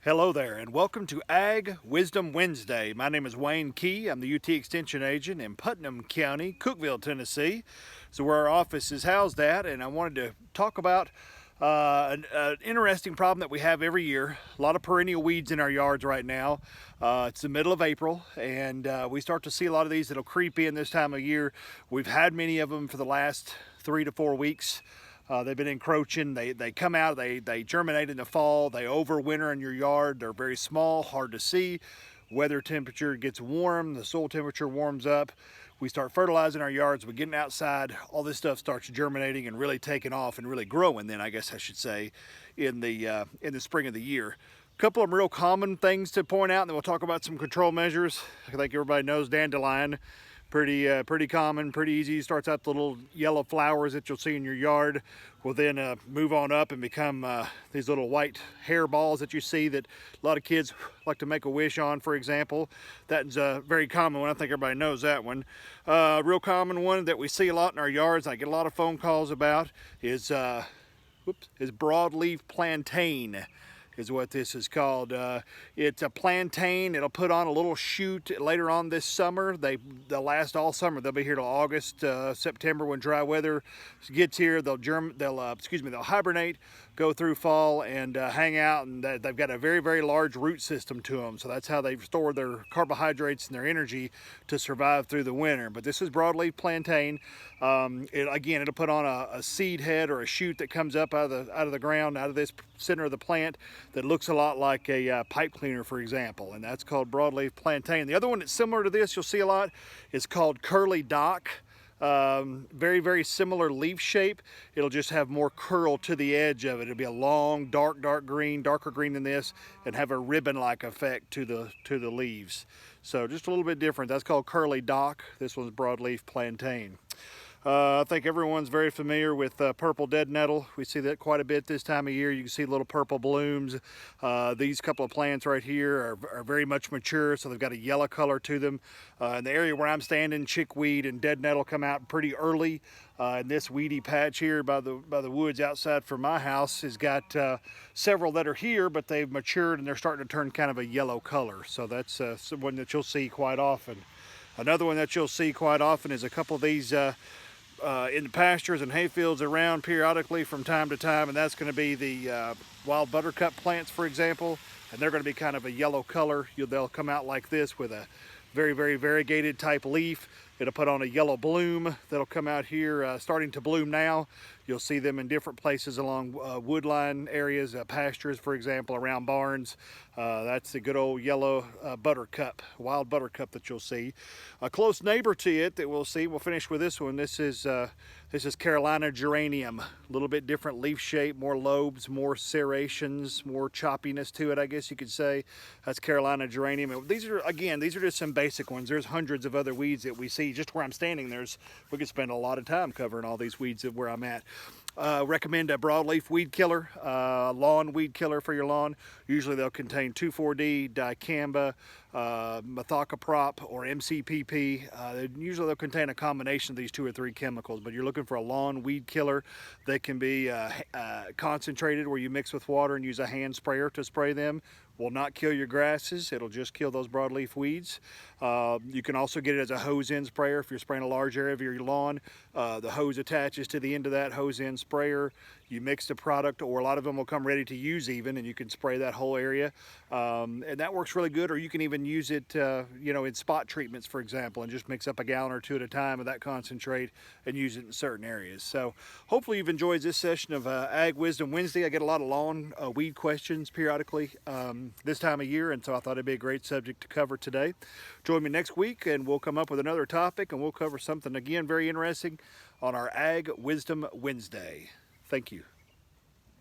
Hello there, and welcome to Ag Wisdom Wednesday. My name is Wayne Key. I'm the UT Extension Agent in Putnam County, Cookeville, Tennessee. So where our office is housed at, and I wanted to talk about an interesting problem that we have every year. A lot of perennial weeds in our yards right now. It's the middle of April, and we start to see a lot of these that'll creep in this time of year. We've had many of them for the last 3 to 4 weeks. They've been encroaching. They come out, they germinate in the fall, they overwinter in your yard. They're very small, hard to see. Weather temperature gets warm, the soil temperature warms up. We start fertilizing our yards, we're getting outside, all this stuff starts germinating and really taking off and really growing then, I guess I should say, in the spring of the year. A couple of real common things to point out, and then we'll talk about some control measures. I think everybody knows dandelion. Pretty common, pretty easy. Starts out the little yellow flowers that you'll see in your yard. Will then move on up and become these little white hair balls that you see that a lot of kids like to make a wish on, for example. That's a very common one. I think everybody knows that one. Real common one that we see a lot in our yards, I get a lot of phone calls about, is broadleaf plantain. Is what this is called. It's a plantain. It'll put on a little shoot later on this summer. They'll last all summer. They'll be here till August, September when dry weather gets here. They'll hibernate, go through fall, and hang out. And they've got a very large root system to them. So that's how they've stored their carbohydrates and their energy to survive through the winter. But this is broadleaf plantain. It'll put on a seed head or a shoot that comes up out of the ground, out of this center of the plant, that looks a lot like a pipe cleaner, for example, and that's called broadleaf plantain. The other one that's similar to this, you'll see a lot, is called curly dock. Very similar leaf shape. It'll just have more curl to the edge of it. It'll be a long, dark green, darker green than this, and have a ribbon-like effect to the leaves. So just a little bit different. That's called curly dock. This one's broadleaf plantain. I think everyone's very familiar with purple dead nettle. We see that quite a bit this time of year. You can see little purple blooms. These couple of plants right here are very much mature, so they've got a yellow color to them. In the area where I'm standing, chickweed and dead nettle come out pretty early. And this weedy patch here by the woods outside from my house has got several that are here, but they've matured and they're starting to turn kind of a yellow color. So that's one that you'll see quite often. Another one that you'll see quite often is a couple of these in the pastures and hayfields around periodically from time to time, and that's going to be the wild buttercup plants, for example, and they're going to be kind of a yellow color. They'll come out like this with a very variegated type leaf. It'll put on a yellow bloom that'll come out here, starting to bloom now. You'll see them in different places along woodline areas, pastures, for example, around barns. That's the good old yellow buttercup, wild buttercup that you'll see. A close neighbor to it that we'll see, we'll finish with this one. This is Carolina geranium. A little bit different leaf shape, more lobes, more serrations, more choppiness to it, I guess you could say. That's Carolina geranium. And these are just some basic ones. There's hundreds of other weeds that we see. Just where I'm standing, we could spend a lot of time covering all these weeds of where I'm at. Recommend a broadleaf weed killer, lawn weed killer for your lawn. Usually they'll contain 2,4-D, dicamba, methocaprop, or MCPP. Usually they'll contain a combination of these 2 or 3 chemicals, but you're looking for a lawn weed killer. They can be concentrated, where you mix with water and use a hand sprayer to spray them. Will not kill your grasses. It'll just kill those broadleaf weeds. You can also get it as a hose-end sprayer if you're spraying a large area of your lawn. The hose attaches to the end of that hose-end sprayer. You mix the product, or a lot of them will come ready to use even, and you can spray that whole area. And that works really good. Or you can even use it in spot treatments, for example, and just mix up a gallon or 2 at a time of that concentrate and use it in certain areas. So hopefully you've enjoyed this session of Ag Wisdom Wednesday. I get a lot of lawn weed questions periodically this time of year, and so I thought it'd be a great subject to cover today. Join me next week and we'll come up with another topic, and we'll cover something again very interesting on our Ag Wisdom Wednesday. Thank you.